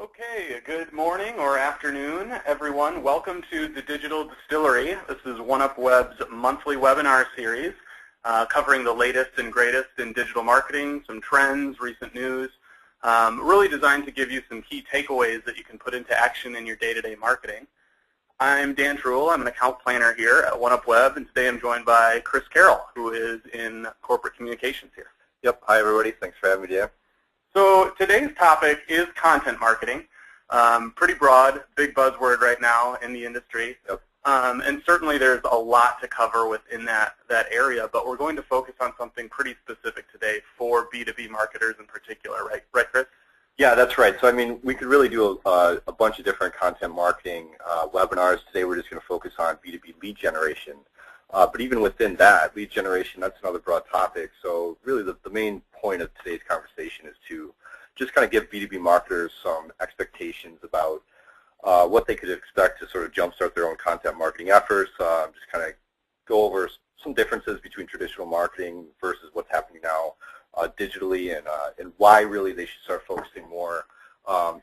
Okay, good morning or afternoon, everyone. Welcome to the Digital Distillery. This is OneUpWeb's monthly webinar series covering the latest and greatest in digital marketing, some trends, recent news, really designed to give you some key takeaways that you can put into action in your day-to-day marketing. I'm Dan Truel. I'm an account planner here at OneUpWeb, and today I'm joined by Chris Carroll, who is in corporate communications here. Yep. Hi, everybody. Thanks for having me, Dan. So today's topic is content marketing. Pretty broad, big buzzword right now in the industry. Yep. And certainly there's a lot to cover within that area, but we're going to focus on something pretty specific today for B2B marketers in particular, right? Right, Chris? Yeah, that's right. So, I mean, we could really do a bunch of different content marketing webinars. Today we're just going to focus on B2B lead generation. But even within that, lead generation, that's another broad topic. So really the main point of today's conversation is to just kind of give B2B marketers some expectations about what they could expect to sort of jumpstart their own content marketing efforts, just kind of go over some differences between traditional marketing versus what's happening now digitally, and why really they should start focusing more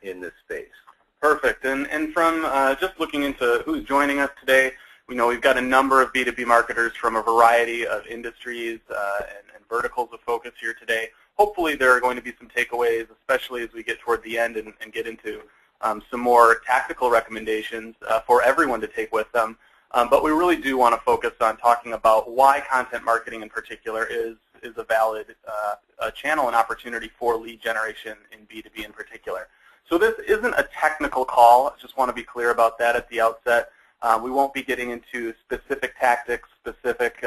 in this space. Perfect. And from just looking into who's joining us today, we know we've got a number of B2B marketers from a variety of industries and verticals of focus here today. Hopefully there are going to be some takeaways, especially as we get toward the end and get into some more tactical recommendations for everyone to take with them. But we really do want to focus on talking about why content marketing in particular is a valid channel and opportunity for lead generation in B2B in particular. So this isn't a technical call. I just want to be clear about that at the outset. We won't be getting into specific tactics, specific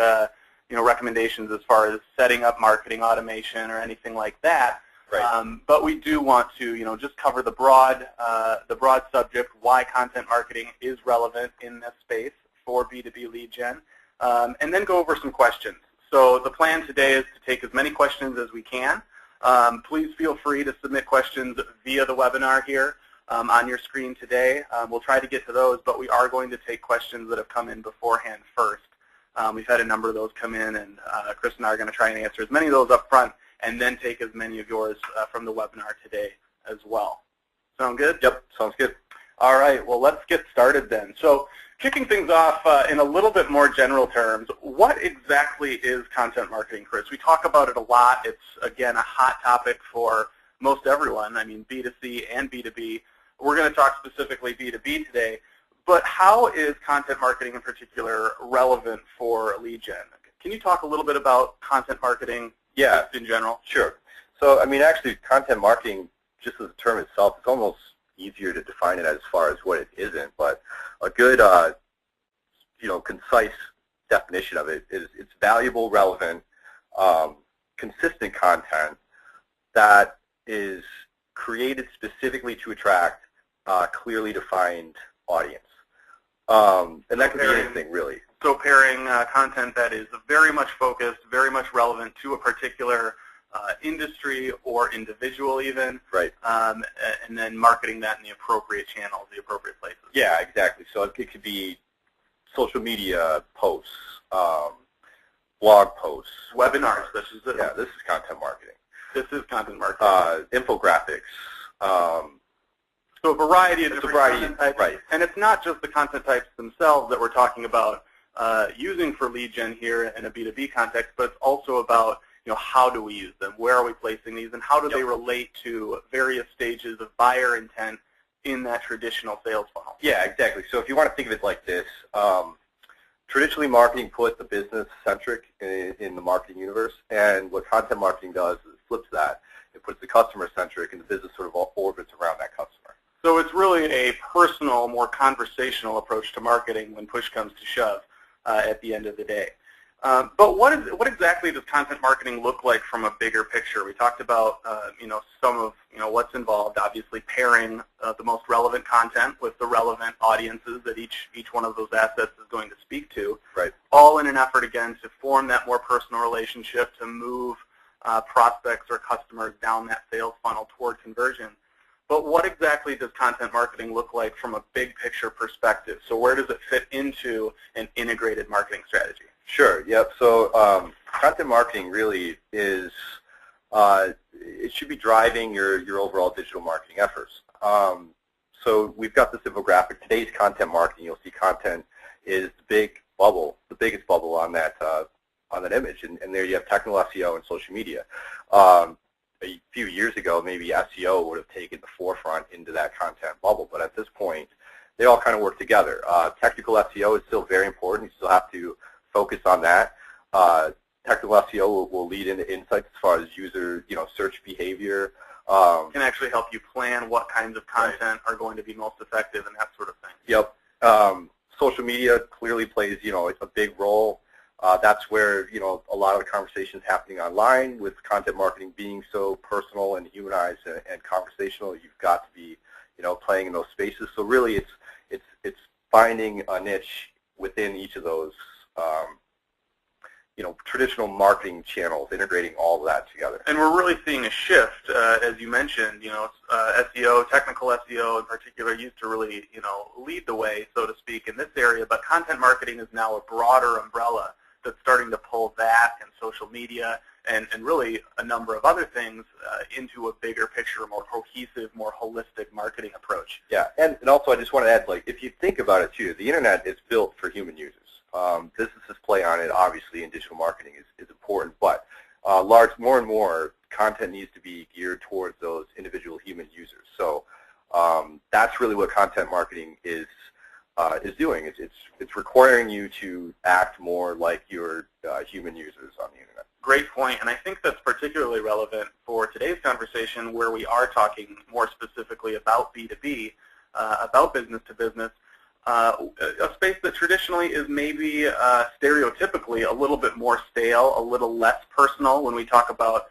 recommendations as far as setting up marketing automation or anything like that. Right. But we do want to just cover the broad subject, why content marketing is relevant in this space for B2B lead gen, and then go over some questions. So the plan today is to take as many questions as we can. Please feel free to submit questions via the webinar here. On your screen today. We'll try to get to those, but we are going to take questions that have come in beforehand first. We've had a number of those come in, and Chris and I are going to try and answer as many of those up front and then take as many of yours from the webinar today as well. Sound good? Yep, sounds good. All right, well, let's get started then. So kicking things off in a little bit more general terms, what exactly is content marketing, Chris? We talk about it a lot. It's, again, a hot topic for most everyone. I mean, B2C and B2B. We're going to talk specifically B2B today, but how is content marketing in particular relevant for lead gen? Can you talk a little bit about content marketing in general? Sure. So, I mean, actually, content marketing, just as a term itself, it's almost easier to define it as far as what it isn't, but a good, concise definition of it is it's valuable, relevant, consistent content that is created specifically to attract clearly defined audience. And that could be anything, really. So pairing content that is very much focused, very much relevant to a particular industry or individual even, right? And then marketing that in the appropriate channels, the appropriate places. Yeah, exactly. So it could be social media posts, blog posts. Webinars, this is it. Yeah, this is content marketing. This is content marketing. Infographics. So a variety of different content types. Right. And it's not just the content types themselves that we're talking about using for lead gen here in a B2B context, but it's also about how do we use them, where are we placing these, and how do they relate to various stages of buyer intent in that traditional sales funnel. Yeah, exactly. So if you want to think of it like this, traditionally marketing put the business centric in the marketing universe, and what content marketing does is it flips that. It puts the customer centric, and the business sort of all orbits around that customer. So it's really a personal, more conversational approach to marketing when push comes to shove at the end of the day. But what exactly does content marketing look like from a bigger picture? We talked about some of what's involved. Obviously, pairing the most relevant content with the relevant audiences that each one of those assets is going to speak to. Right. All in an effort again to form that more personal relationship, to move prospects or customers down that sales funnel toward conversion. But what exactly does content marketing look like from a big picture perspective? So where does it fit into an integrated marketing strategy? Sure. Yep. So content marketing really is it should be driving your overall digital marketing efforts. So we've got this infographic. Today's content marketing, you'll see content is the big bubble, the biggest bubble on that image, and there you have technical SEO and social media. A few years ago, maybe SEO would have taken the forefront into that content bubble, but at this point, they all kind of work together. Technical SEO is still very important. You still have to focus on that. Technical SEO will lead into insights as far as user, search behavior. Can actually help you plan what kinds of content are going to be most effective and that sort of thing. Yep. Social media clearly plays, a big role. That's where, a lot of the conversation is happening online, with content marketing being so personal and humanized and conversational. You've got to be, playing in those spaces. So really, it's finding a niche within each of those, traditional marketing channels, integrating all of that together. And we're really seeing a shift, as you mentioned. SEO, technical SEO in particular, used to really, lead the way, so to speak, in this area. But content marketing is now a broader umbrella that's starting to pull that and social media and really a number of other things into a bigger picture, more cohesive, more holistic marketing approach. Yeah, and also I just want to add, if you think about it too, the internet is built for human users. Businesses play on it, obviously, and digital marketing is important, but more and more content needs to be geared towards those individual human users. So that's really what content marketing is doing. It's requiring you to act more like your human users on the internet. Great point, and I think that's particularly relevant for today's conversation, where we are talking more specifically about B2B, about business to business, a space that traditionally is maybe stereotypically a little bit more stale, a little less personal when we talk about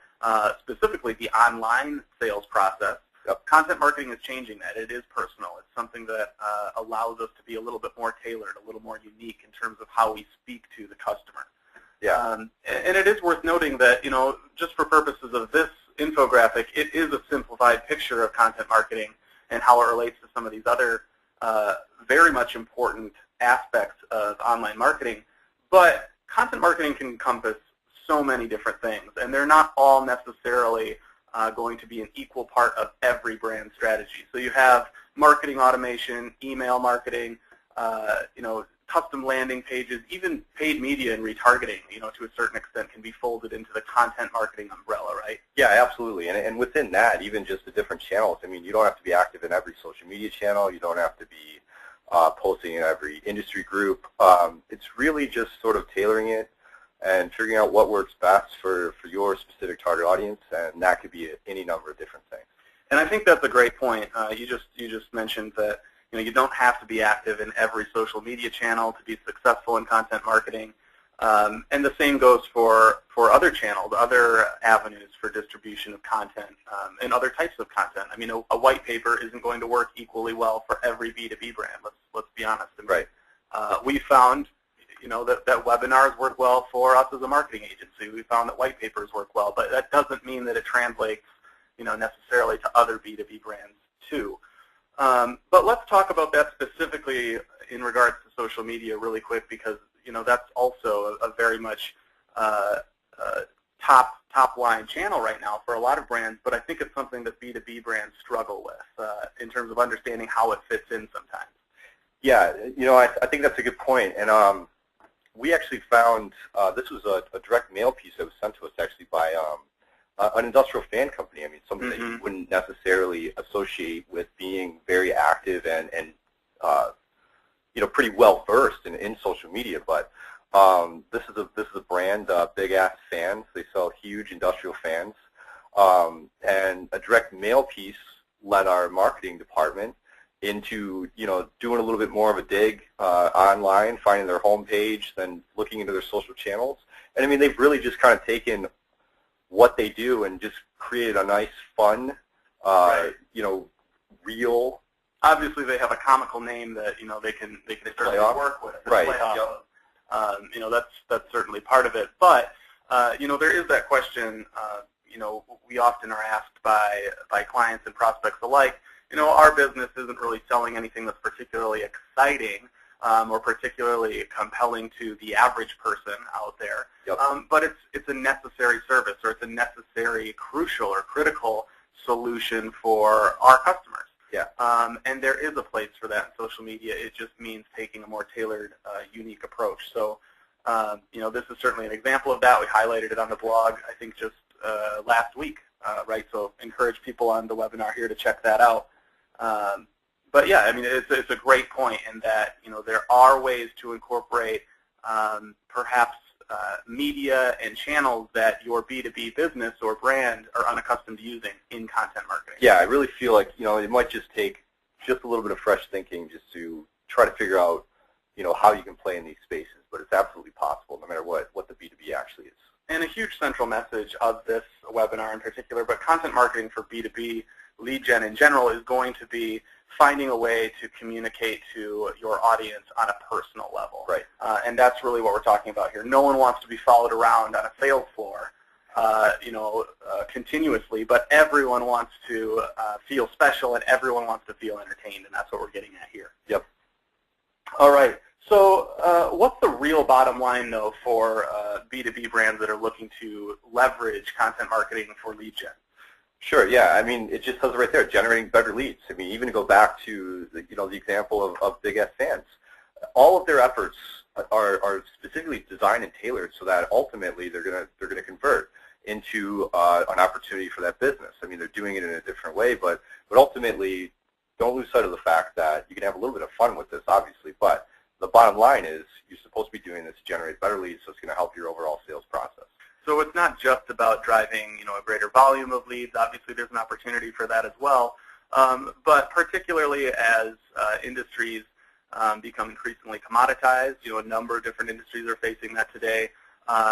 specifically the online sales process. Yep. Content marketing is changing that. It is personal. It's something that allows us to be a little bit more tailored, a little more unique in terms of how we speak to the customer. Yeah. And it is worth noting that, just for purposes of this infographic, it is a simplified picture of content marketing and how it relates to some of these other very much important aspects of online marketing. But content marketing can encompass so many different things, and they're not all necessarily going to be an equal part of every brand strategy. So you have marketing automation, email marketing, custom landing pages, even paid media and retargeting, to a certain extent can be folded into the content marketing umbrella, right? Yeah, absolutely. And within that, even just the different channels, you don't have to be active in every social media channel. You don't have to be posting in every industry group. It's really just sort of tailoring it and figuring out what works best for your specific target audience, and that could be any number of different things. And I think that's a great point. You just mentioned that you don't have to be active in every social media channel to be successful in content marketing, and the same goes for other channels, other avenues for distribution of content, and other types of content. A white paper isn't going to work equally well for every B2B brand. Let's be honest. Right. We found that webinars work well for us as a marketing agency. We found that white papers work well, but that doesn't mean that it translates, necessarily to other B2B brands too. But let's talk about that specifically in regards to social media really quick, because that's also a very much top line channel right now for a lot of brands. But I think it's something that B2B brands struggle with in terms of understanding how it fits in sometimes. Yeah, I think that's a good point. And we actually found this was a direct mail piece that was sent to us actually by an industrial fan company. Something that you wouldn't necessarily associate with being very active and pretty well versed in social media. But this is a brand, Big Ass Fans. They sell huge industrial fans, and a direct mail piece led our marketing department into doing a little bit more of a dig online, finding their homepage, then looking into their social channels. And they've really just kind of taken what they do and just created a nice, fun, real. Obviously, they have a comical name that they can certainly work with. Right. Play off of. That's certainly part of it. But there is that question. We often are asked by clients and prospects alike. Our business isn't really selling anything that's particularly exciting. or particularly compelling to the average person out there. Yep. But it's a necessary service, or it's a necessary, crucial, or critical solution for our customers. Yeah. And there is a place for that in social media. It just means taking a more tailored, unique approach. So, this is certainly an example of that. We highlighted it on the blog, I think, just last week, right? So encourage people on the webinar here to check that out. But yeah, I mean, it's a great point in that, there are ways to incorporate perhaps media and channels that your B2B business or brand are unaccustomed to using in content marketing. Yeah, I really feel like, it might just take just a little bit of fresh thinking just to try to figure out, how you can play in these spaces. But it's absolutely possible, no matter what the B2B actually is. And a huge central message of this webinar in particular, but content marketing for B2B lead gen in general is going to be finding a way to communicate to your audience on a personal level. Right. And that's really what we're talking about here. No one wants to be followed around on a sales floor, continuously, but everyone wants to feel special, and everyone wants to feel entertained, and that's what we're getting at here. Yep. All right. So what's the real bottom line, though, for B2B brands that are looking to leverage content marketing for lead gen? Sure, yeah. I mean, it just says it right there, generating better leads. I mean, even to go back to the, the example of Big S Fans, all of their efforts are specifically designed and tailored so that ultimately they're gonna convert into an opportunity for that business. I mean, they're doing it in a different way, but ultimately, don't lose sight of the fact that you can have a little bit of fun with this, obviously, but the bottom line is you're supposed to be doing this to generate better leads, so it's going to help your overall sales process. So it's not just about driving, a greater volume of leads. Obviously, there's an opportunity for that as well. But particularly as industries become increasingly commoditized, a number of different industries are facing that today.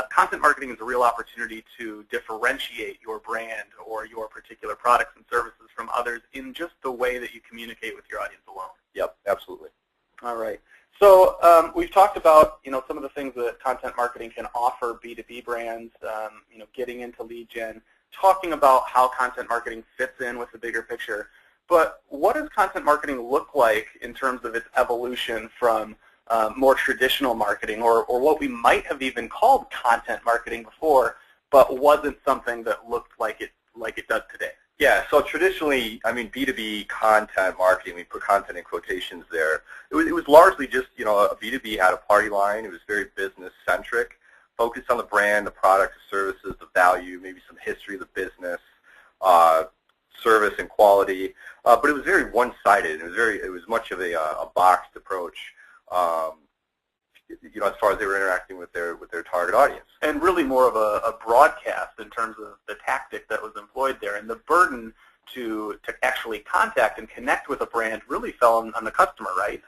Content marketing is a real opportunity to differentiate your brand or your particular products and services from others in just the way that you communicate with your audience alone. Yep, absolutely. All right. So we've talked about, some of the things that content marketing can offer B2B brands, getting into lead gen, talking about how content marketing fits in with the bigger picture. But what does content marketing look like in terms of its evolution from more traditional marketing, or what we might have even called content marketing before, but wasn't something that looked like it does today? Yeah, so traditionally, I mean, B2B content marketing, we put content in quotations there. It was largely just, a B2B had a party line. It was very business-centric, focused on the brand, the products, the services, the value, maybe some history of the business, service and quality. But it was very one-sided. It was much of a boxed approach, as far as they were interacting with their target audience. And really more of a broadcast in terms of the tactic that was employed there. And the burden to actually contact and connect with a brand really fell on the customer, right?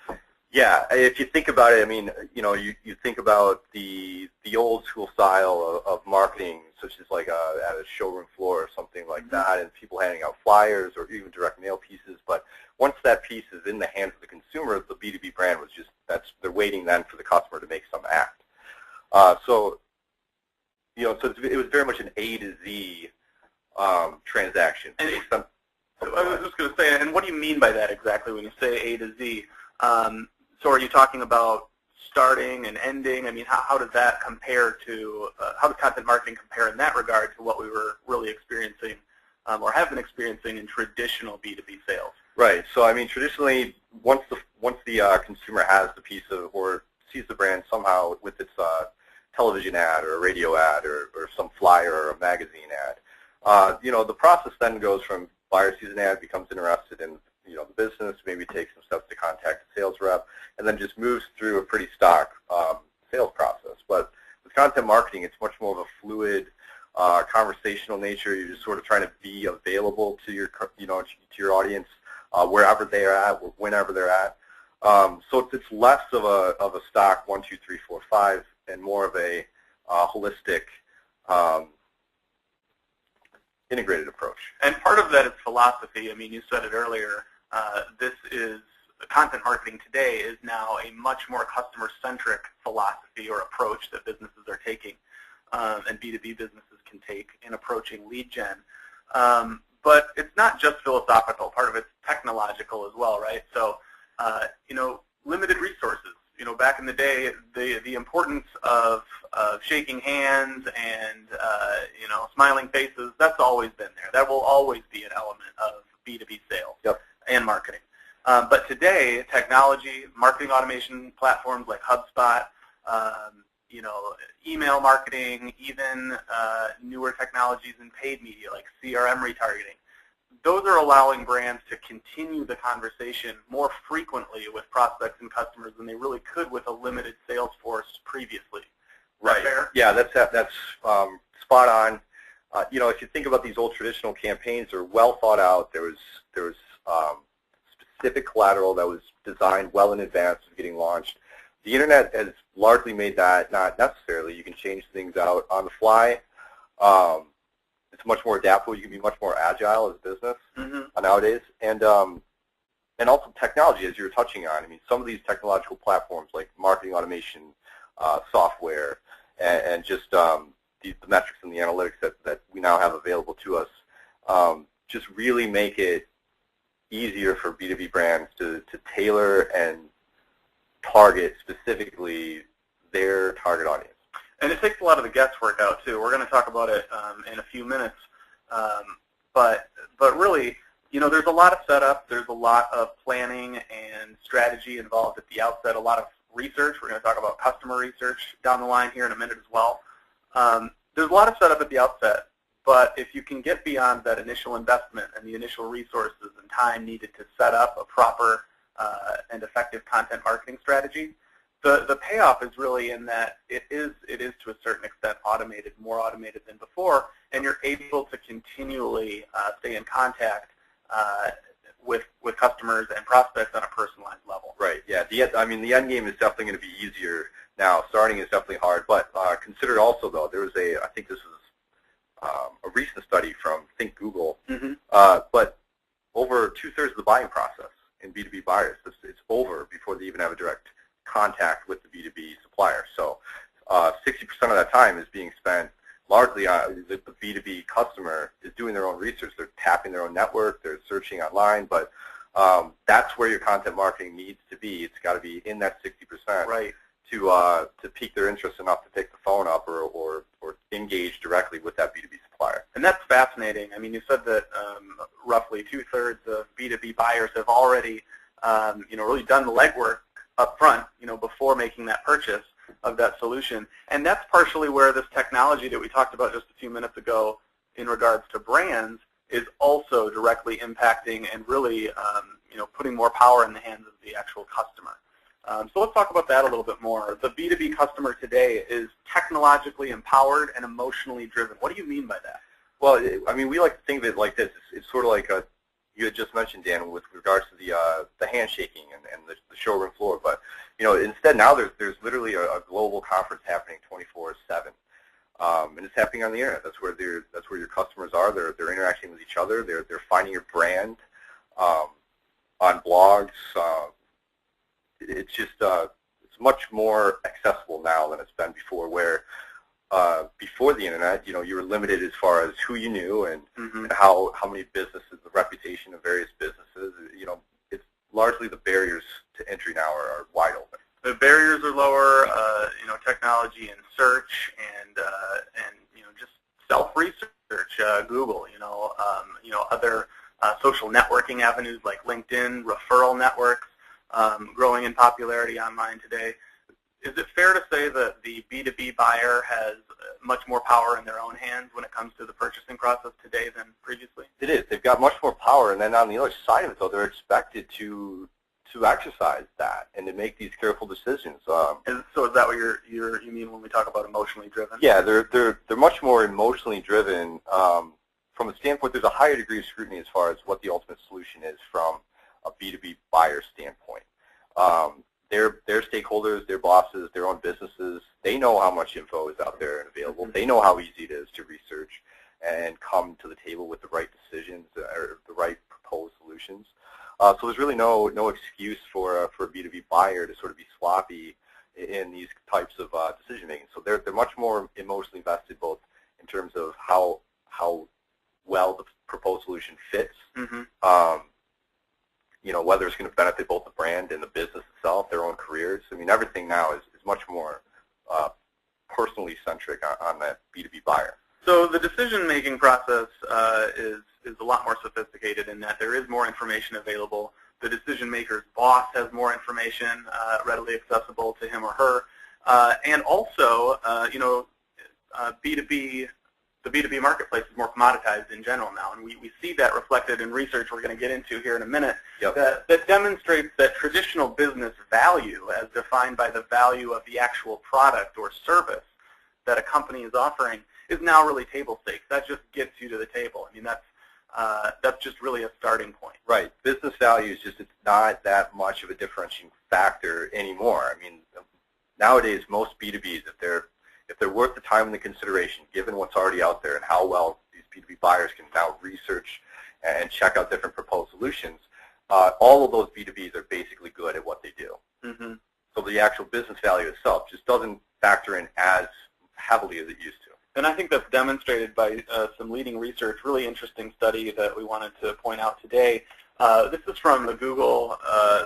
Yeah, if you think about it, I mean, you think about the old school style of marketing, such as like at a showroom floor or something like that, and people handing out flyers or even direct mail pieces. But once that piece is in the hands of the consumer, the B2B brand was just, they're waiting then for the customer to make some act. So it was very much an A to Z transaction. And I was just going to say, and what do you mean by that exactly when you say A to Z? So are you talking about starting and ending? I mean, how does that compare to, how does content marketing compare in that regard to what we were really experiencing or have been experiencing in traditional B2B sales? Right. So I mean, traditionally, once the consumer has the piece of, or sees the brand somehow with its television ad or a radio ad or some flyer or a magazine ad, the process then goes from buyer sees an ad, becomes interested in the business, maybe takes some steps to contact a sales rep, and then just moves through a pretty stock sales process. But with content marketing, it's much more of a fluid, conversational nature. You're just sort of trying to be available to your to your audience wherever they are at, whenever they're at. So it's less of a stock 1, 2, 3, 4, 5, and more of a holistic, integrated approach. And part of that is philosophy. I mean, you said it earlier. Content marketing today is now a much more customer-centric philosophy or approach that businesses are taking, and B2B businesses can take in approaching lead gen. But it's not just philosophical. Part of it's technological as well, right? So, limited resources. back in the day, the importance of shaking hands and smiling faces, that's always been there. That will always be an element of B2B sales and marketing. But today, technology, marketing automation platforms like HubSpot, email marketing, even newer technologies in paid media like CRM retargeting, those are allowing brands to continue the conversation more frequently with prospects and customers than they really could with a limited sales force previously. Right. Fair? Yeah, that's spot on. If you think about these old traditional campaigns, they're well thought out. There was specific collateral that was designed well in advance of getting launched. The internet has largely made that not necessarily. You can change things out on the fly. It's much more adaptable. You can be much more agile as a business nowadays, and also technology, as you were touching on. I mean, some of these technological platforms like marketing automation software and just the metrics and the analytics that we now have available to us just really make it easier for B2B brands to tailor and target specifically their target audience. And it takes a lot of the guesswork out too. We're going to talk about it in a few minutes, but really, there's a lot of setup. There's a lot of planning and strategy involved at the outset. A lot of research. We're going to talk about customer research down the line here in a minute as well. There's a lot of setup at the outset, but if you can get beyond that initial investment and the initial resources and time needed to set up a proper and effective content marketing strategy, the payoff is really in that it is to a certain extent automated, more automated than before, and you're able to continually stay in contact with customers and prospects on a personalized level. Right. Yeah. The end game is definitely going to be easier now. Starting is definitely hard, but consider also though there was I think this is a recent study from Think Google, but over 2/3 of the buying process in B2B buyers, it's over before they even have a direct contact with the B2B supplier. So 60% of that time is being spent largely on the B2B customer is doing their own research. They're tapping their own network. They're searching online. But that's where your content marketing needs to be. It's got to be in that 60% right. to pique their interest enough to pick the phone up or engage directly with that B2B supplier. And that's fascinating. I mean, you said that roughly 2/3 of B2B buyers have already really done the legwork up front, before making that purchase of that solution. And that's partially where this technology that we talked about just a few minutes ago in regards to brands is also directly impacting and really, putting more power in the hands of the actual customer. So let's talk about that a little bit more. The B2B customer today is technologically empowered and emotionally driven. What do you mean by that? Well, I mean, we like to think of it like this. It's sort of like you had just mentioned, Dan, with regards to the handshaking and the showroom floor. But instead now there's literally a global conference happening 24/7, and it's happening on the internet. That's where your customers are. They're interacting with each other. They're finding your brand on blogs. It's just it's much more accessible now than it's been before. Where before the internet, you were limited as far as who you knew and how many businesses, the reputation of various businesses. It's largely the barriers to entry now are wide open. The barriers are lower. Technology and search and just self-research. Google. Other social networking avenues like LinkedIn, referral networks, growing in popularity online today. Is it fair to say that the B2B buyer has much more power in their own hands when it comes to the purchasing process today than previously? It is. They've got much more power, and then on the other side of it, though, they're expected to exercise that and to make these careful decisions. So is that what you mean when we talk about emotionally driven? Yeah, they're much more emotionally driven. From a standpoint, there's a higher degree of scrutiny as far as what the ultimate solution is from a B2B buyer standpoint. Their stakeholders, their bosses, their own businesses, they know how much info is out there and available. They know how easy it is to research and come to the table with the right decisions or the right proposed solutions. So there's really no excuse for a B2B buyer to sort of be sloppy in these types of decision making. So they're much more emotionally invested, both in terms of how well the proposed solution fits, whether it's going to benefit both the brand and the business itself, their own careers. I mean, everything now is much more personally centric on that B2B buyer. So the decision-making process is a lot more sophisticated in that there is more information available. The decision-maker's boss has more information readily accessible to him or her, and also, the B2B marketplace is more commoditized in general now, and we see that reflected in research we're going to get into here in a minute. Yep. that demonstrates that traditional business value, as defined by the value of the actual product or service that a company is offering, is now really table stakes. That just gets you to the table. I mean, that's just really a starting point. Right. Business value is just, it's not that much of a differentiating factor anymore. I mean, nowadays most B2Bs, if they're worth the time and the consideration, given what's already out there and how well these B2B buyers can now research and check out different proposed solutions, all of those B2Bs are basically good at what they do. Mm-hmm. So the actual business value itself just doesn't factor in as heavily as it used to. And I think that's demonstrated by some leading research, really interesting study that we wanted to point out today. This is from the Google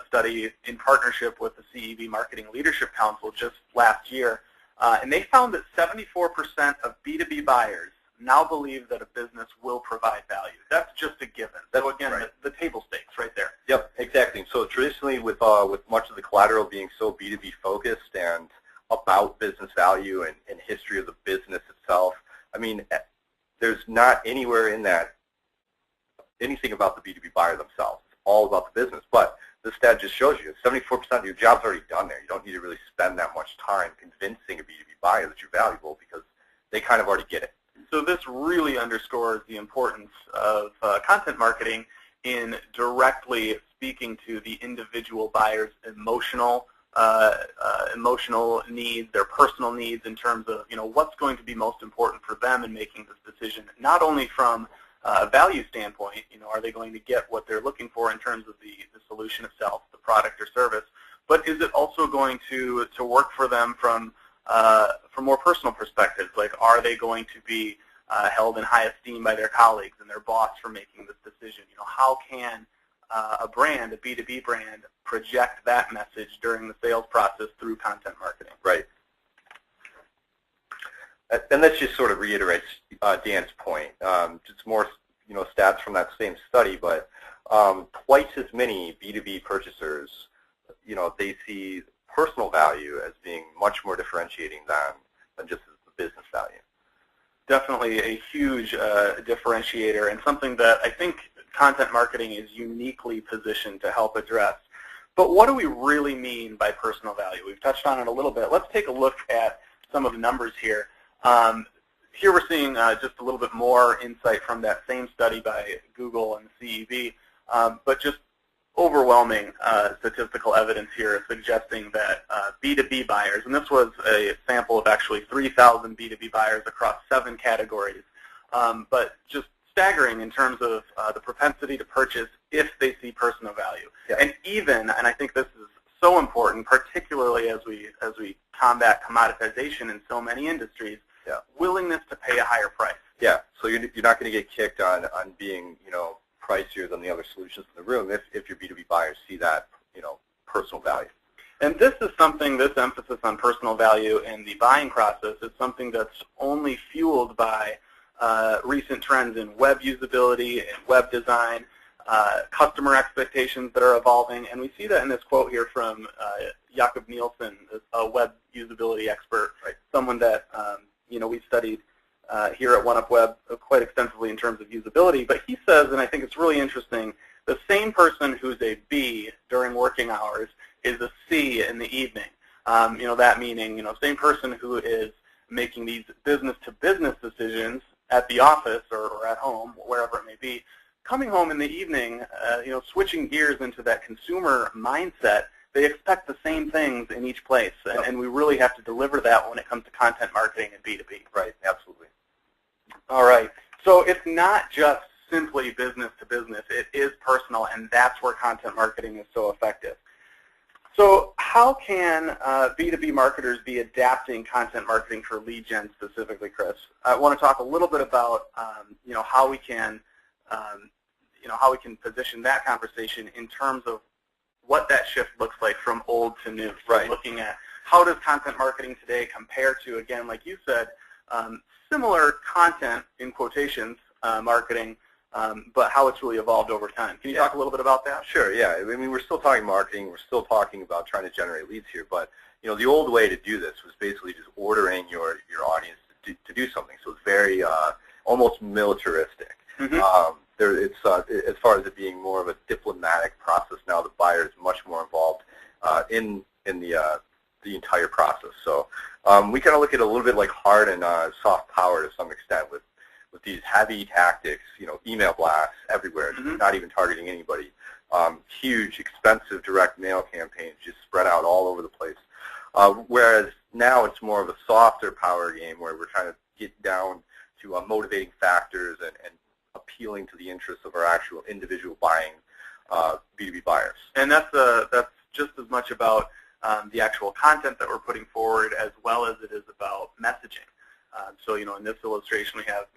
study in partnership with the CEB Marketing Leadership Council just last year. And they found that 74% of B2B buyers now believe that a business will provide value. That's just a given. So again, right. the table stakes right there. Yep, exactly. So traditionally, with much of the collateral being so B2B focused and about business value and history of the business itself, I mean, there's not anywhere in that anything about the B2B buyer themselves. It's all about the business. But this stat just shows you 74% of your job's already done there. You don't need to really spend that much time convincing a B2B buyer that you're valuable because they kind of already get it. So this really underscores the importance of content marketing in directly speaking to the individual buyer's emotional needs, their personal needs in terms of what's going to be most important for them in making this decision. Not only from a value standpoint, are they going to get what they're looking for in terms of the solution itself, the product or service, but is it also going to work for them from more personal perspectives? Like, are they going to be held in high esteem by their colleagues and their boss for making this decision? How can a brand, a B2B brand, project that message during the sales process through content marketing? Right. And that just sort of reiterates Dan's point. Just more, stats from that same study, but twice as many B2B purchasers, they see personal value as being much more differentiating than just the business value. Definitely a huge differentiator, and something that I think content marketing is uniquely positioned to help address. But what do we really mean by personal value? We've touched on it a little bit. Let's take a look at some of the numbers here. Here we're seeing just a little bit more insight from that same study by Google and CEB, but just overwhelming statistical evidence here suggesting that B2B buyers, and this was a sample of actually 3,000 B2B buyers across 7 categories, but just staggering in terms of the propensity to purchase if they see personal value. Yeah. And I think this is so important, particularly as we combat commoditization in so many industries, yeah. Willingness to pay a higher price. Yeah, so you're not going to get kicked on being, pricier than the other solutions in the room if your B2B buyers see that, personal value. And this is something, this emphasis on personal value in the buying process is something that's only fueled by recent trends in web usability and web design, customer expectations that are evolving, and we see that in this quote here from Jakob Nielsen, a web usability expert, right? Someone that we studied here at OneUpWeb quite extensively in terms of usability. But he says, and I think it's really interesting, the same person who's a B during working hours is a C in the evening. That meaning, same person who is making these business-to-business decisions at the office or at home, wherever it may be, coming home in the evening, switching gears into that consumer mindset, they expect the same things in each place, and we really have to deliver that when it comes to content marketing and B2B. Right, absolutely. All right, so it's not just simply business to business, it is personal, and that's where content marketing is so effective. So how can B2B marketers be adapting content marketing for lead gen specifically, Chris? I want to talk a little bit about how we can how we can position that conversation in terms of what that shift looks like from old to new. So Right. looking at how does content marketing today compare to, again, like you said, similar content, in quotations, marketing, but how it's really evolved over time. Can you talk a little bit about that? Sure, yeah. I mean, we're still talking marketing. We're still talking about trying to generate leads here. But, the old way to do this was basically just ordering your audience to do something. So it's very almost militaristic. Mm-hmm. As far as it being more of a diplomatic process now, the buyer is much more involved in the entire process. So we kind of look at it a little bit like hard and soft power to some extent with these heavy tactics, email blasts everywhere, Mm-hmm. not even targeting anybody. Huge, expensive direct mail campaigns just spread out all over the place. Whereas now it's more of a softer power game where we're trying to get down to motivating factors and appealing to the interests of our actual individual buying B2B buyers. And that's just as much about the actual content that we're putting forward as well as it is about messaging. So, in this illustration we have,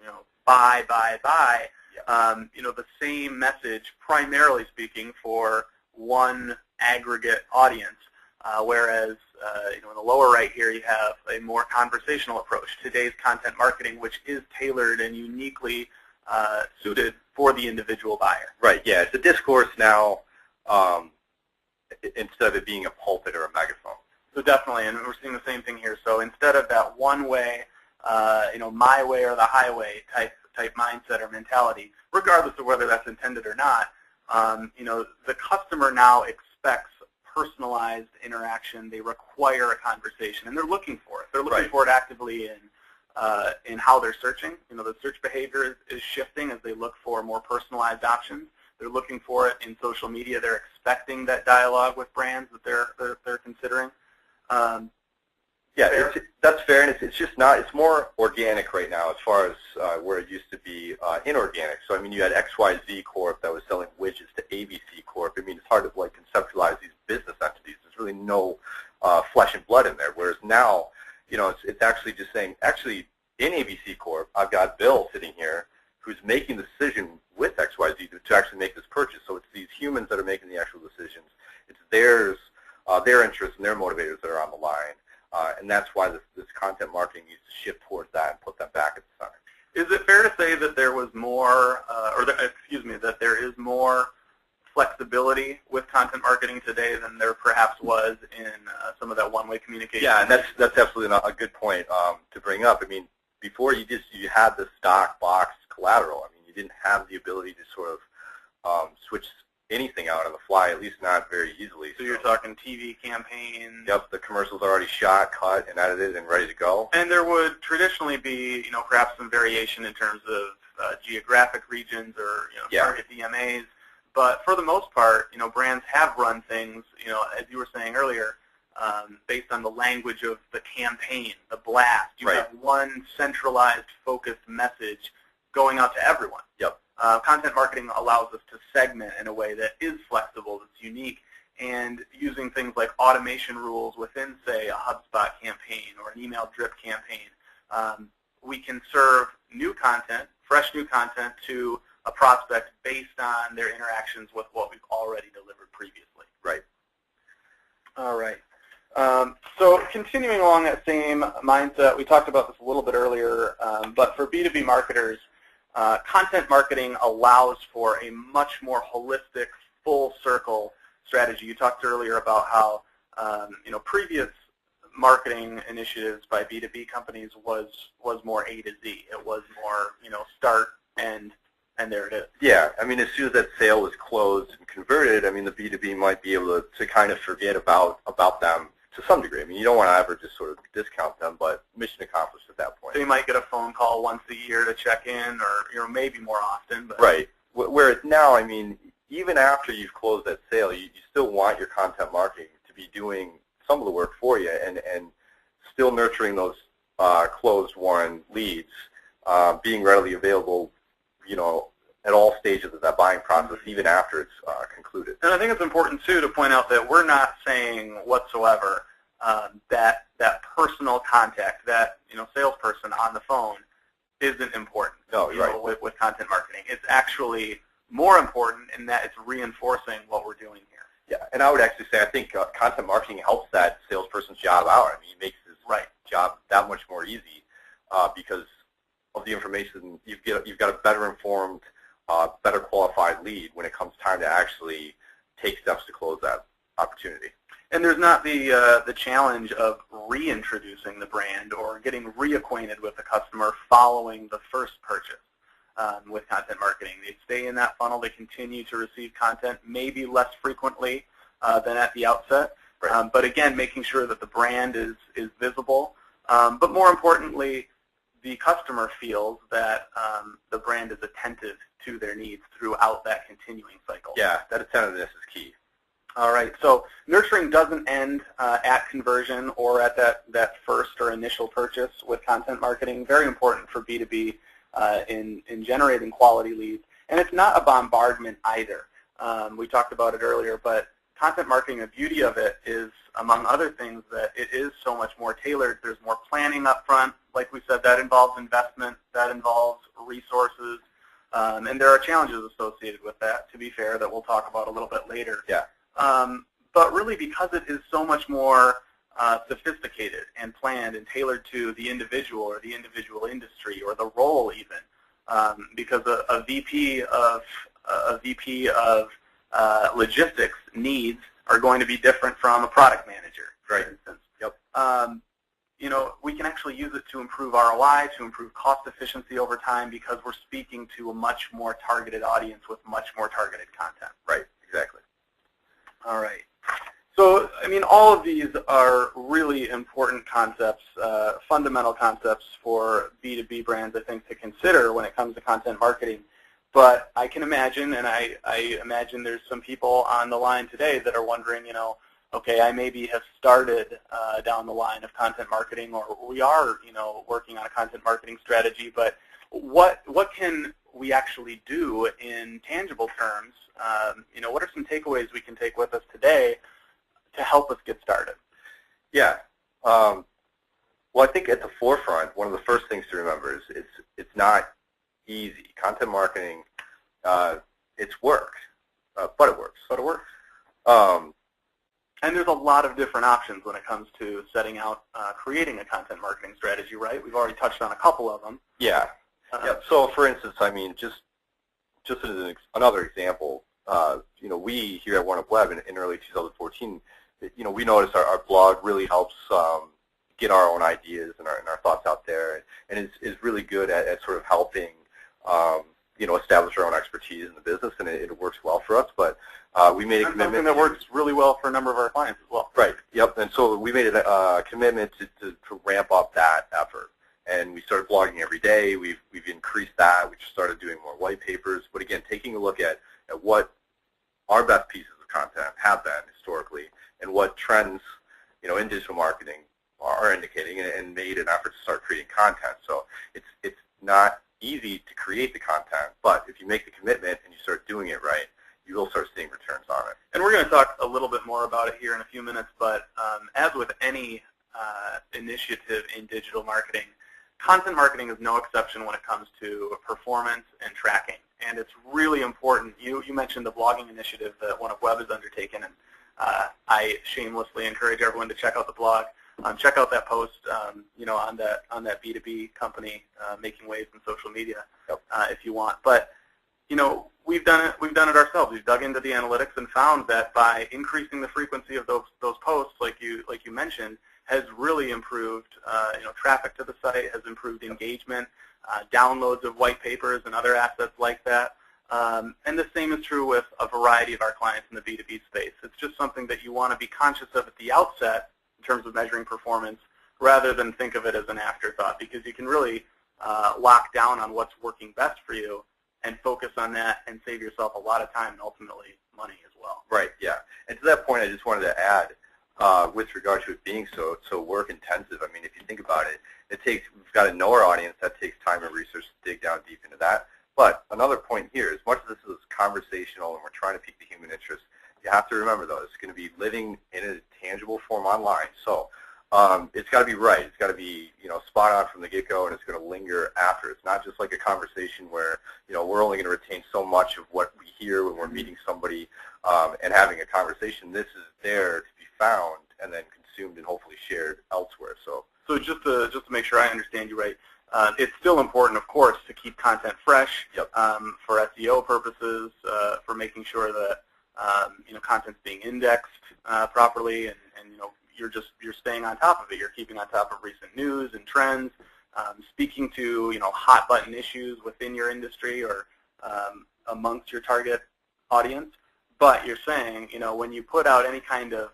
buy, buy, buy. Yeah. The same message, primarily speaking, for one aggregate audience, whereas, in the lower right here you have a more conversational approach. Today's content marketing, which is tailored and uniquely suited for the individual buyer. Right, yeah. It's a discourse now instead of it being a pulpit or a megaphone. So definitely, and we're seeing the same thing here. So instead of that one way, my way or the highway type mindset or mentality, regardless of whether that's intended or not, the customer now expects personalized interaction. They require a conversation, and they're looking for it. They're looking for it actively in how they're searching. The search behavior is shifting as they look for more personalized options. They're looking for it in social media. They're expecting that dialogue with brands that they're considering. Yeah, that's fair, and it's just not. It's more organic right now as far as where it used to be inorganic. So I mean, you had XYZ Corp that was selling widgets to ABC Corp. I mean, it's hard to conceptualize these business entities. There's really no flesh and blood in there. Whereas now, it's actually just saying, actually, in ABC Corp, I've got Bill sitting here who's making the decision with XYZ to actually make this purchase. So it's these humans that are making the actual decisions. It's their interests and their motivators that are on the line. And that's why this content marketing needs to shift towards that and put them back at the center. Is it fair to say that there was more, that there is more flexibility with content marketing today than there perhaps was in some of that one-way communication? Yeah, and that's absolutely a good point to bring up. I mean, before you had the stock box collateral. I mean, you didn't have the ability to sort of switch anything out on the fly, at least not very easily. So you're talking TV campaigns. Yep, the commercials are already shot, cut, and edited and ready to go. And there would traditionally be, perhaps some variation in terms of geographic regions or, target DMAs. But for the most part, brands have run things, as you were saying earlier, based on the language of the campaign, the blast. You have one centralized, focused message going out to everyone. Yep. Content marketing allows us to segment in a way that is flexible, that's unique, and using things like automation rules within, say, a HubSpot campaign or an email drip campaign, we can serve new content, fresh new content to a prospect based on their interactions with what we've already delivered previously. Right. All right. So continuing along that same mindset, we talked about this a little bit earlier, but for B2B marketers, content marketing allows for a much more holistic, full circle strategy. You talked earlier about how previous marketing initiatives by B2B companies was more A to Z. It was more start, end, and there it is. Yeah, I mean, as soon as that sale was closed and converted, I mean, the B2B might be able to kind of forget about them to some degree. I mean, you don't want to ever just sort of discount them, but mission accomplished at that point. So you might get a phone call once a year to check in, or maybe more often. But right. Whereas now, I mean, even after you've closed that sale, you still want your content marketing to be doing some of the work for you and still nurturing those closed-won leads, being readily available, at all stages of that buying process, even after it's concluded. And I think it's important, too, to point out that we're not saying whatsoever that personal contact, that salesperson on the phone isn't important. No, you're right. With content marketing. It's actually more important in that it's reinforcing what we're doing here. Yeah, and I would actually say I think content marketing helps that salesperson's job out. I mean, it makes his job that much more easy because of the information. You've got a better informed, better qualified lead when it comes time to actually take steps to close that opportunity. And there's not the challenge of reintroducing the brand or getting reacquainted with the customer following the first purchase with content marketing. They stay in that funnel. They continue to receive content, maybe less frequently than at the outset. Right. But again, making sure that the brand is visible. But more importantly, the customer feels that the brand is attentive to their needs throughout that continuing cycle. Yeah, that attentiveness is key. All right, so nurturing doesn't end at conversion or at that first or initial purchase with content marketing. Very important for B2B in generating quality leads. And it's not a bombardment either. We talked about it earlier, but content marketing, the beauty of it is, among other things, that it is so much more tailored. There's more planning up front. Like we said, that involves investment, that involves resources, and there are challenges associated with that, to be fair, that we'll talk about a little bit later. Yeah. But really, because it is so much more sophisticated and planned and tailored to the individual or the individual industry or the role even, because a VP of logistics needs are going to be different from a product manager, for instance. Yep. You know, we can actually use it to improve ROI, to improve cost efficiency over time, because we're speaking to a much more targeted audience with much more targeted content. Right. Exactly. All right. So, I mean, all of these are really important concepts, fundamental concepts for B2B brands, I think, to consider when it comes to content marketing. But I can imagine, and I imagine there's some people on the line today that are wondering, you know, okay, I maybe have started down the line of content marketing, or we are, you know, working on a content marketing strategy, but what can we actually do in tangible terms? You know, what are some takeaways we can take with us today to help us get started? Yeah. Well, I think at the forefront, one of the first things to remember is it's not easy. Content marketing, it's work, but it works. But it works. And there's a lot of different options when it comes to setting out, creating a content marketing strategy, right? We've already touched on a couple of them. Yeah. Yep. So, for instance, I mean, just as another example, you know, we here at OneUpWeb in early 2014, you know, we noticed our blog really helps get our own ideas and our thoughts out there, and is really good at sort of helping, you know, establish our own expertise in the business, and it works well for us. But we made a commitment. Something that works really well for a number of our clients as well. Right. Yep. And so we made a commitment to ramp up that effort. And we started blogging every day. We've increased that. We just started doing more white papers. But again, taking a look at what our best pieces of content have been historically, and what trends, you know, in digital marketing are indicating, and made an effort to start creating content. So it's not easy to create the content, but if you make the commitment and you start doing it right, you will start seeing returns on it. And we're going to talk a little bit more about it here in a few minutes. But as with any initiative in digital marketing, content marketing is no exception when it comes to performance and tracking. And it's really important. You mentioned the blogging initiative that OneUpWeb has undertaken, and I shamelessly encourage everyone to check out the blog. Check out that post, you know, on that B2B company making waves in social media, if you want. But you know, we've done it ourselves. We've dug into the analytics and found that by increasing the frequency of those posts, like you mentioned, has really improved, you know, traffic to the site, has improved engagement, downloads of white papers and other assets like that. And the same is true with a variety of our clients in the B2B space. It's just something that you want to be conscious of at the outset in terms of measuring performance, rather than think of it as an afterthought, because you can really lock down on what's working best for you and focus on that and save yourself a lot of time and ultimately money as well. Right, yeah. And to that point, I just wanted to add, with regard to it being so work intensive, I mean, if you think about it, we've got to know our audience. That takes time and research to dig down deep into that. But another point here, as much as this is conversational and we're trying to pique the human interest, you have to remember, though, it's going to be living in a tangible form online. So it's got to be right. It's got to be, you know, spot on from the get-go, and it's going to linger after. It's not just like a conversation where, you know, we're only going to retain so much of what we here when we're meeting somebody and having a conversation. This is there to be found and then consumed and hopefully shared elsewhere. So just to make sure I understand you right, it's still important, of course, to keep content fresh. Yep. For SEO purposes, for making sure that content's being indexed properly, and you're staying on top of it. You're keeping on top of recent news and trends, speaking to hot button issues within your industry or amongst your target audience. But you're saying when you put out any kind of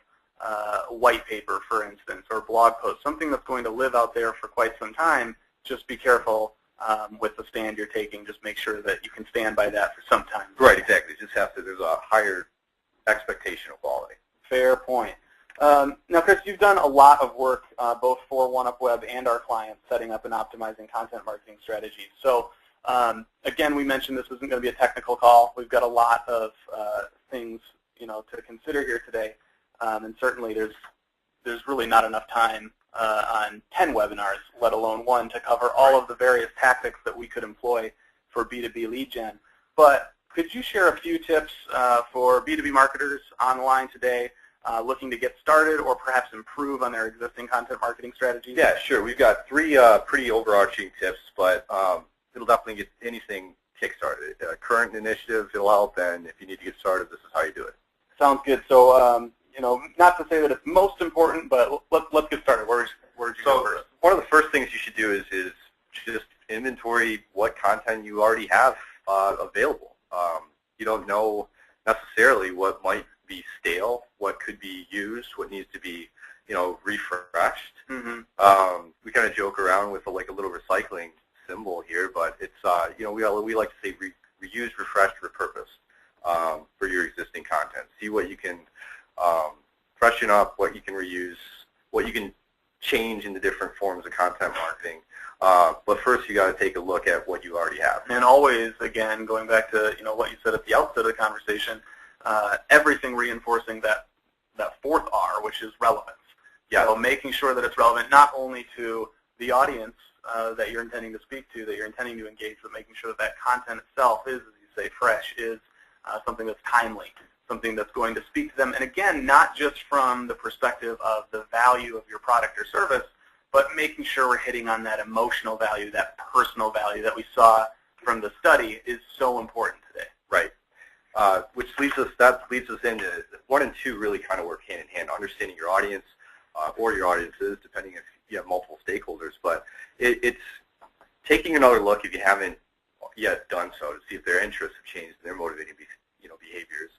white paper, for instance, or blog post, something that's going to live out there for quite some time, just be careful with the stand you're taking. Just make sure that you can stand by that for some time. Right, exactly. Just there's a higher expectation of quality. Fair point. Now, Chris, you've done a lot of work both for OneUpWeb and our clients setting up and optimizing content marketing strategies. So, again, we mentioned this isn't going to be a technical call. We've got a lot of things to consider here today, and certainly there's really not enough time on 10 webinars, let alone one, to cover all of the various tactics that we could employ for B2B lead gen. But could you share a few tips for B2B marketers online today looking to get started or perhaps improve on their existing content marketing strategies? Yeah, sure. We've got three pretty overarching tips, but it'll definitely get anything kick-started. Current initiative, it'll help, and if you need to get started, this is how you do it. Sounds good. So, not to say that it's most important, but let's get started. Where would you go first? One of the first things you should do is just inventory what content you already have available. You don't know necessarily what might be stale, what could be used, what needs to be, refreshed. Mm-hmm. We kind of joke around with a little recycling symbol here, but it's we like to say reuse, refreshed, repurposed for your existing content. See what you can freshen up, what you can reuse, what you can change in the different forms of content marketing. But first, you got to take a look at what you already have. And always, again, going back to what you said at the outset of the conversation, everything reinforcing that fourth R, which is relevance. Yeah. So making sure that it's relevant not only to the audience that you're intending to speak to, that you're intending to engage, but making sure that content itself is, as you say, fresh, is something that's timely, something that's going to speak to them. And again, not just from the perspective of the value of your product or service, but making sure we're hitting on that emotional value, that personal value that we saw from the study is so important today. Right. Which leads us into 1 and 2 really kind of work hand in hand, understanding your audience or your audiences, depending if you have multiple stakeholders. But it's taking another look if you haven't yet done so to see if their interests have changed and their motivating behaviors,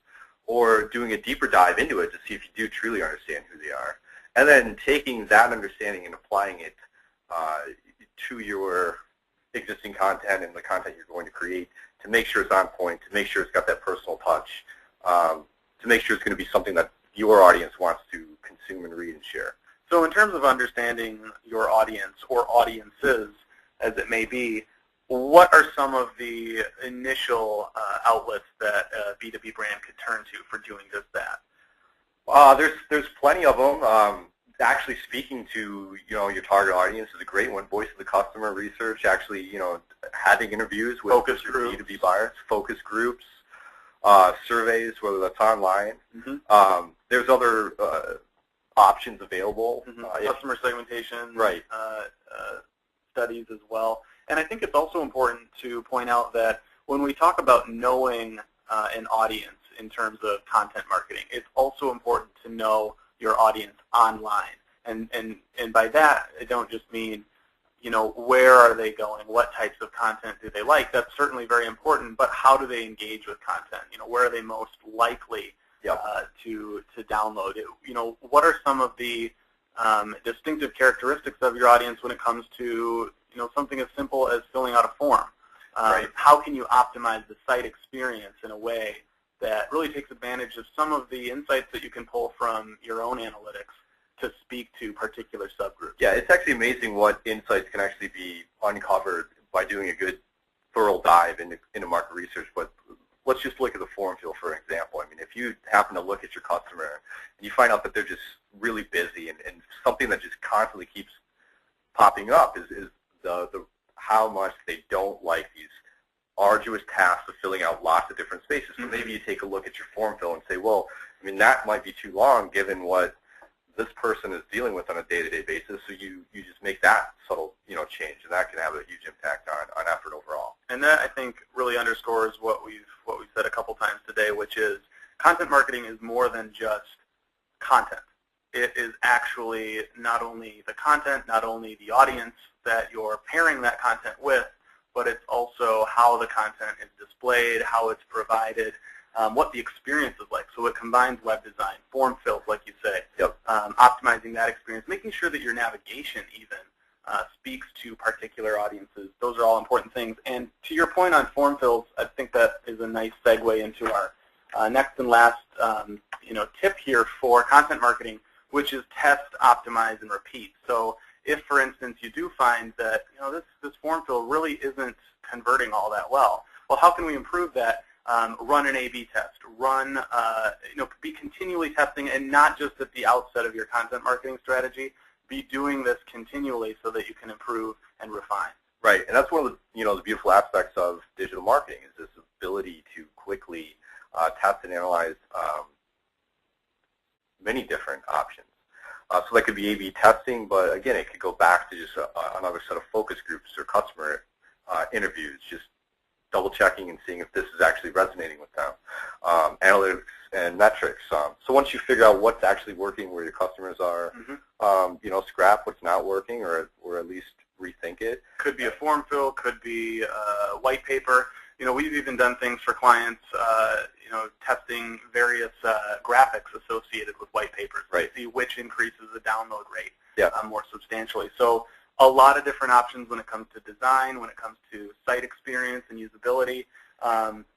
or doing a deeper dive into it to see if you do truly understand who they are, and then taking that understanding and applying it to your existing content and the content you're going to create to make sure it's on point, to make sure it's got that personal touch, to make sure it's going to be something that your audience wants to consume and read and share. So in terms of understanding your audience or audiences, as it may be, what are some of the initial outlets that a B2B brand could turn to for doing just that? There's plenty of them. Actually speaking to your target audience is a great one. Voice of the customer research, actually having interviews with focus groups, B2B buyers, focus groups, surveys, whether that's online. Mm-hmm. There's other options available. Mm-hmm. Customer segmentation, right. Studies as well. And I think it's also important to point out that when we talk about knowing an audience in terms of content marketing, it's also important to know your audience online. And by that, I don't just mean, where are they going? What types of content do they like? That's certainly very important, but how do they engage with content? Where are they most likely to download it? What are some of the distinctive characteristics of your audience when it comes to something as simple as filling out a form? Right. How can you optimize the site experience in a way that really takes advantage of some of the insights that you can pull from your own analytics to speak to particular subgroups? Yeah, it's actually amazing what insights can actually be uncovered by doing a good thorough dive into market research. But let's just look at the form fill, for example. I mean, if you happen to look at your customer and you find out that they're just really busy and something that just constantly keeps popping up is the how much they don't like these arduous task of filling out lots of different spaces. So maybe you take a look at your form fill and say, well, I mean, that might be too long given what this person is dealing with on a day-to-day basis. So you just make that subtle, change, and that can have a huge impact on effort overall. And that, I think, really underscores what we've said a couple times today, which is content marketing is more than just content. It is actually not only the content, not only the audience that you're pairing that content with, but it's also how the content is displayed, how it's provided, what the experience is like. So it combines web design, form fills, like you say, optimizing that experience, making sure that your navigation even speaks to particular audiences. Those are all important things. And to your point on form fills, I think that is a nice segue into our next and last tip here for content marketing, which is test, optimize, and repeat. So if, for instance, you do find that this form fill really isn't converting all that well, how can we improve that? Run an A/B test. Be continually testing, and not just at the outset of your content marketing strategy. Be doing this continually so that you can improve and refine. Right, and that's one of the beautiful aspects of digital marketing is this ability to quickly test and analyze many different options. So that could be A/B testing, but again, it could go back to just another set of focus groups or customer interviews, just double checking and seeing if this is actually resonating with them. Analytics and metrics. So once you figure out what's actually working, where your customers are, scrap what's not working, or at least rethink it. Could be a form fill, could be a white paper. We've even done things for clients, testing various graphics associated with white papers to see which increases the download rate more substantially. So a lot of different options when it comes to design, when it comes to site experience and usability.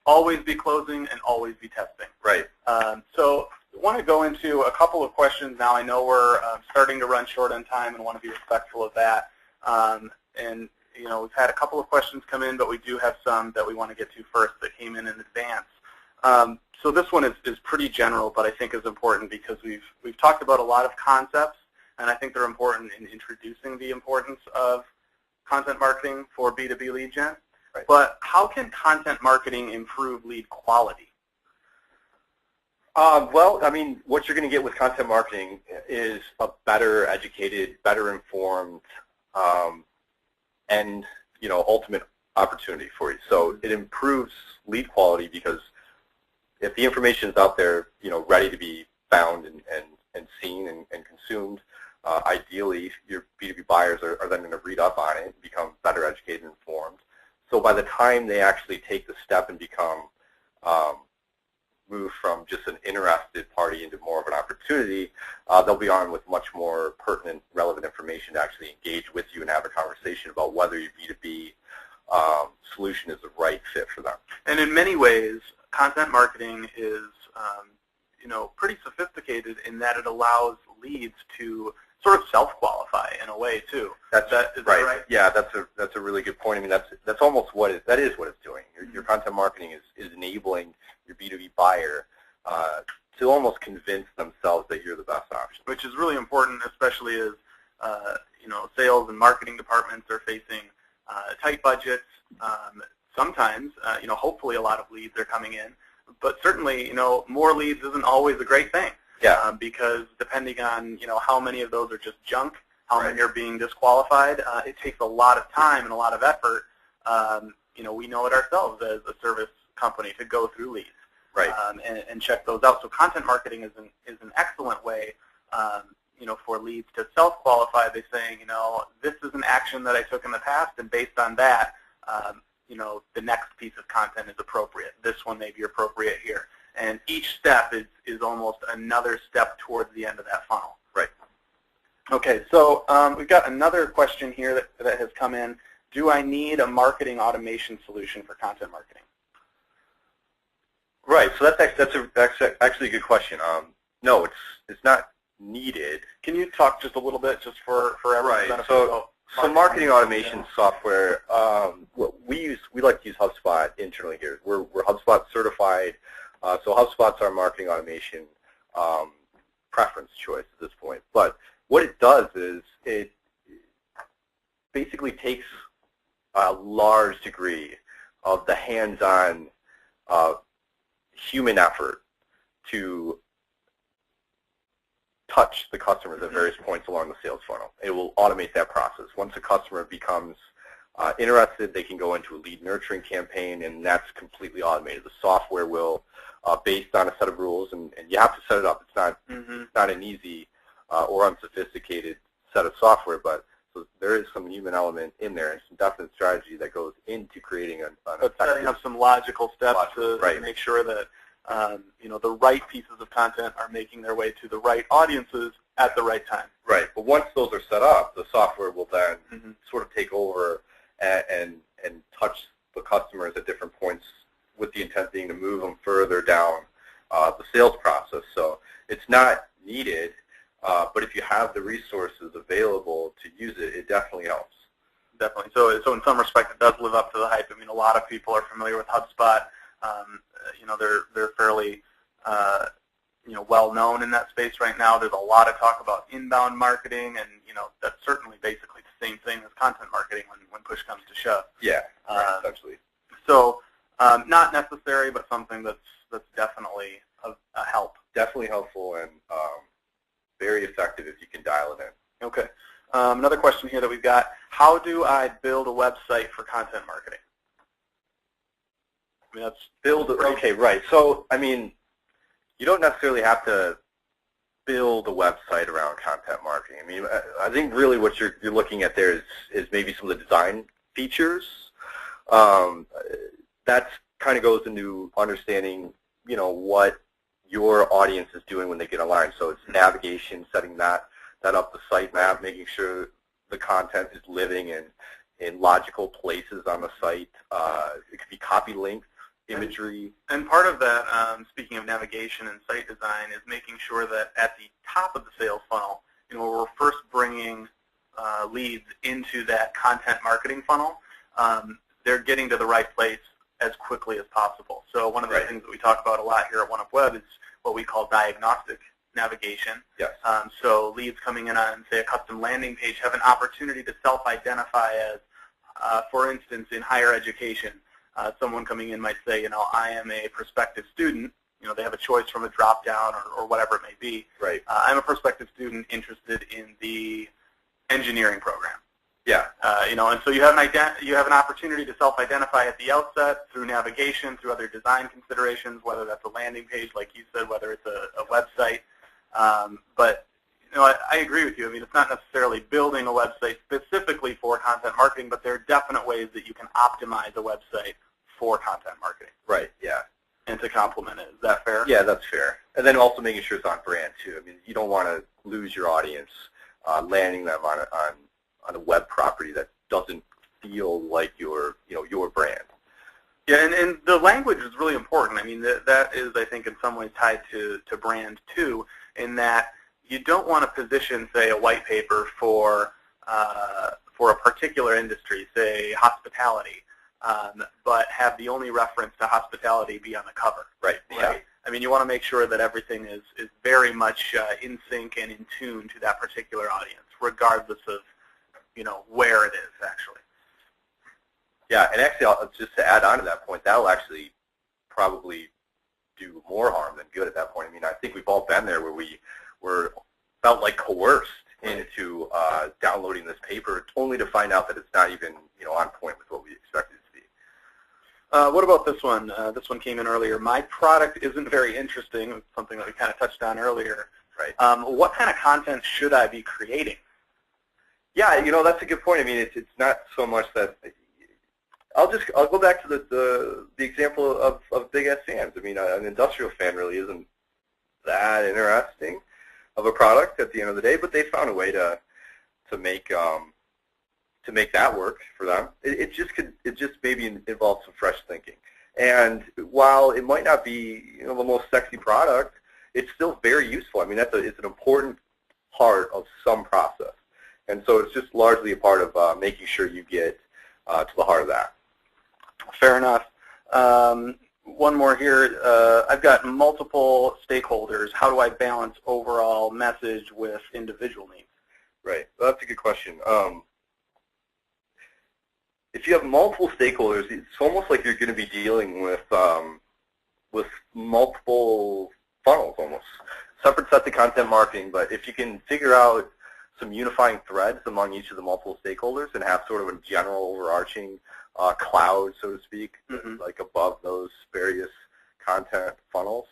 Always be closing and always be testing. Right. So I want to go into a couple of questions now. I know we're starting to run short on time and want to be respectful of that. And we've had a couple of questions come in, but we do have some that we want to get to first that came in advance. So this one is pretty general, but I think is important because we've talked about a lot of concepts, and I think they're important in introducing the importance of content marketing for B2B lead gen. Right. But how can content marketing improve lead quality? Well, I mean, what you're going to get with content marketing is a better educated, better informed, and ultimate opportunity for you. So it improves lead quality because if the information is out there, ready to be found and seen and consumed, ideally your B2B buyers are then going to read up on it and become better educated and informed. So by the time they actually take the step and become move from just an interested party into more of an opportunity, they'll be armed with much more pertinent, relevant information to actually engage with you and have a conversation about whether your B2B solution is the right fit for them. And in many ways, content marketing is pretty sophisticated in that it allows leads to sort of self-qualify in a way too. Is that right? Yeah, that's a really good point. I mean, that's almost what that is what it's doing. Your content marketing is enabling your B2B buyer to almost convince themselves that you're the best option. Which is really important, especially as sales and marketing departments are facing tight budgets. Sometimes, hopefully a lot of leads are coming in, but certainly, more leads isn't always a great thing. Yeah. Because depending on how many of those are just junk, how many are being disqualified, it takes a lot of time and a lot of effort. We know it ourselves as a service company to go through leads, right, and check those out. So content marketing is an excellent way, for leads to self-qualify by saying, this is an action that I took in the past, and based on that, the next piece of content is appropriate. This one may be appropriate here. And each step is almost another step towards the end of that funnel. Right. Okay, so we've got another question here that has come in. Do I need a marketing automation solution for content marketing? Right, so that's actually a good question. No, it's not needed. Can you talk just a little bit just for everyone's benefit? So marketing automation software, we like to use HubSpot internally here. We're HubSpot certified. So HubSpot's our marketing automation preference choice at this point. But what it does is it basically takes a large degree of the hands-on human effort to touch the customers at various points along the sales funnel. It will automate that process. Once a customer becomes interested, they can go into a lead nurturing campaign, and that's completely automated. The software will, based on a set of rules, and you have to set it up. It's not an easy or unsophisticated set of software, but so there is some human element in there and some definite strategy that goes into creating an setting up some logical steps to make sure that the right pieces of content are making their way to the right audiences at the right time. Right, but once those are set up, the software will then sort of take over and touch the customers at different points with the intent being to move them further down the sales process. So it's not needed, but if you have the resources available to use it, it definitely helps. Definitely. So in some respect, it does live up to the hype. I mean, a lot of people are familiar with HubSpot. They're fairly well known in that space right now. There's a lot of talk about inbound marketing, and that's certainly basically the same thing as content marketing when push comes to shove. Yeah, essentially. So not necessary, but something that's definitely a help. Definitely helpful and very effective if you can dial it in. Okay. Another question here that we've got: how do I build a website for content marketing? I mean, that's okay, right. So, I mean, you don't necessarily have to build a website around content marketing. I mean, I think really what you're looking at there is maybe some of the design features. That kind of goes into understanding, what your audience is doing when they get online. So it's navigation, setting that up, the site map, making sure the content is living in logical places on the site. It could be copy links, imagery. And part of that, speaking of navigation and site design, is making sure that at the top of the sales funnel, we're first bringing leads into that content marketing funnel, they're getting to the right place as quickly as possible. So one of the things that we talk about a lot here at OneUpWeb is what we call diagnostic navigation. Yes. So leads coming in on, say, a custom landing page have an opportunity to self-identify as, for instance, in higher education, someone coming in might say, I am a prospective student. They have a choice from a drop-down or whatever it may be. Right. I'm a prospective student interested in the engineering program. Yeah. And so you have an opportunity to self-identify at the outset through navigation, through other design considerations, whether that's a landing page, like you said, whether it's a website. But I agree with you. I mean, it's not necessarily building a website specifically for content marketing, but there are definite ways that you can optimize a website for content marketing. Right. Yeah. And to complement it. Is that fair? Yeah, that's fair. And then also making sure it's on brand too. I mean, you don't want to lose your audience landing them on a web property that doesn't feel like your brand. Yeah, and the language is really important. I mean, that is, I think, in some ways tied to brand too, in that you don't want to position, say, a white paper for a particular industry, say hospitality, but have the only reference to hospitality be on the cover. Right. Yeah. I mean, you want to make sure that everything is very much in sync and in tune to that particular audience, regardless of where it is actually. Yeah, and actually, just to add on to that point, that will actually probably do more harm than good at that point. I mean, I think we've all been there where we felt like coerced into downloading this paper, only to find out that it's not even on point with what we expected it to be. What about this one? This one came in earlier. My product isn't very interesting. Something that we kind of touched on earlier. Right. What kind of content should I be creating? Yeah, that's a good point. I mean, it's not so much that. I'll go back to the example of Big S Sam's. I mean, an industrial fan really isn't that interesting of a product at the end of the day, but they found a way to make that work for them. It just maybe involves some fresh thinking. And while it might not be the most sexy product, it's still very useful. I mean, it's an important part of some process. And so it's just largely a part of making sure you get to the heart of that. Fair enough. One more here. I've got multiple stakeholders. How do I balance overall message with individual needs? Right. Well, that's a good question. if you have multiple stakeholders, it's almost like you're going to be dealing with multiple funnels almost. Separate sets of content marketing, but if you can figure out some unifying threads among each of the multiple stakeholders and have sort of a general overarching cloud, so to speak, like above those various content funnels,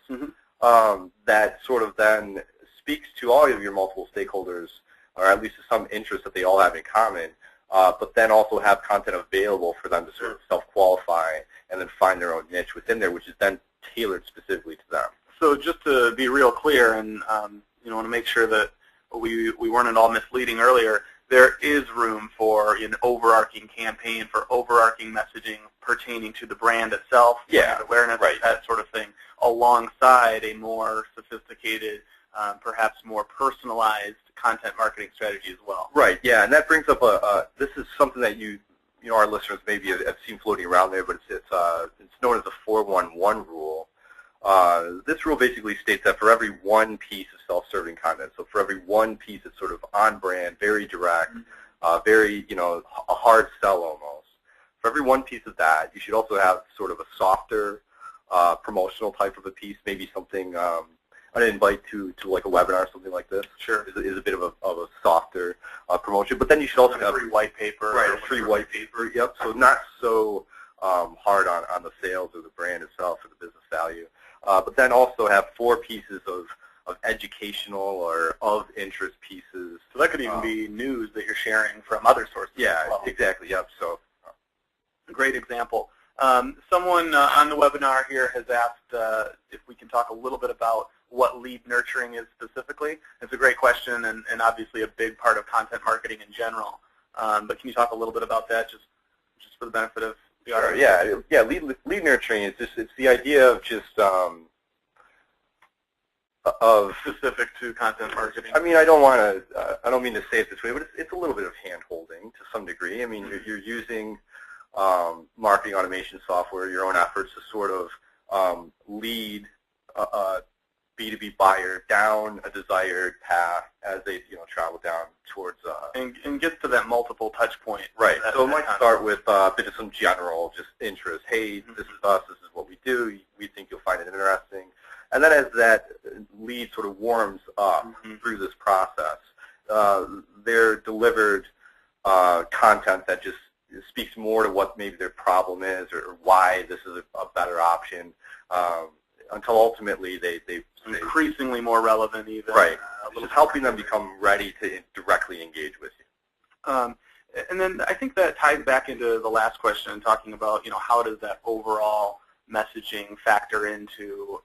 that sort of then speaks to all of your multiple stakeholders, or at least to some interest that they all have in common, but then also have content available for them to sort of self-qualify and then find their own niche within there, which is then tailored specifically to them. So just to be real clear, and want to make sure that we weren't at all misleading earlier, there is room for an overarching campaign, for overarching messaging pertaining to the brand itself, brand awareness, that sort of thing, alongside a more sophisticated, perhaps more personalized content marketing strategy as well. Right, yeah, and that brings up this is something that our listeners maybe have seen floating around there, but it's known as the 4-1-1 rule. This rule basically states that for every one piece of self-serving content, so for every one piece that's sort of on-brand, very direct, very, a hard sell almost, for every one piece of that, you should also have sort of a softer promotional type of a piece, maybe something, an invite to like a webinar or something like this. Sure. Is a bit of a softer promotion, but then you should also have a free white paper. Right, a free white paper, yep, so not so hard on the sales or the brand itself or the business value. But then also have 4 pieces of educational or of interest pieces. So that could even be news that you're sharing from other sources. Yeah, as well. Exactly. Yep. So, great example. Someone on the webinar here has asked if we can talk a little bit about what lead nurturing is specifically. It's a great question and obviously a big part of content marketing in general. But can you talk a little bit about that, just for the benefit of the audience? Yeah. Lead nurturing is it's the idea of just specific to content marketing. I mean, I don't mean to say it this way, but it's a little bit of hand-holding to some degree. I mean, you're using marketing automation software, your own efforts to sort of lead a B2B buyer down a desired path as they travel down towards and get to that multiple touch point. Right. So it might start with a bit of some general just interest. Hey, this is us. This is what we do. We think you'll find it interesting. And then as that lead sort of warms up through this process, they're delivered content that just speaks more to what maybe their problem is or why this is a better option, until ultimately they increasingly more relevant even. Right. Just helping them become ready to directly engage with you. And then I think that ties back into the last question, talking about how does that overall messaging factor into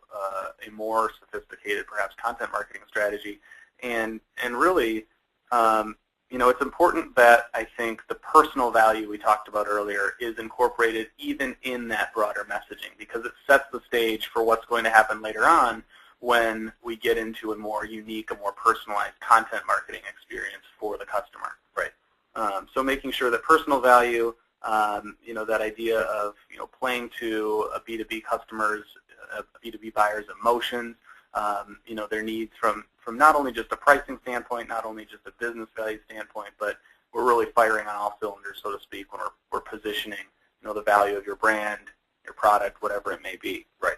a more sophisticated, perhaps, content marketing strategy. And really, it's important that I think the personal value we talked about earlier is incorporated even in that broader messaging, because it sets the stage for what's going to happen later on when we get into a more unique, a more personalized content marketing experience for the customer. Right. So making sure that personal value, that idea of playing to a B2B customer's, a B2B buyer's emotions, their needs from not only just a pricing standpoint, not only just a business value standpoint, but we're really firing on all cylinders, so to speak, when we're positioning the value of your brand, your product, whatever it may be. Right.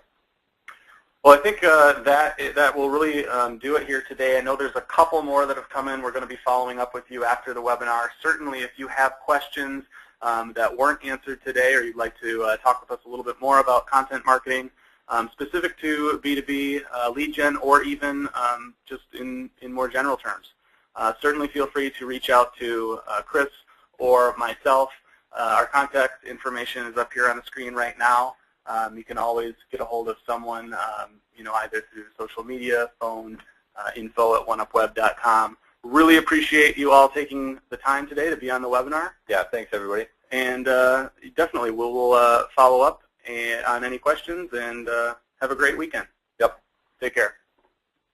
Well, I think that will really do it here today. I know there's a couple more that have come in. We're going to be following up with you after the webinar. Certainly, if you have questions that weren't answered today, or you'd like to talk with us a little bit more about content marketing, specific to B2B lead gen, or even just in more general terms, certainly feel free to reach out to Chris or myself. Our contact information is up here on the screen right now. You can always get a hold of someone, either through social media, phone, info@oneupweb.com. Really appreciate you all taking the time today to be on the webinar. Yeah, thanks everybody. And definitely we'll follow up on any questions, and have a great weekend. Yep. Take care.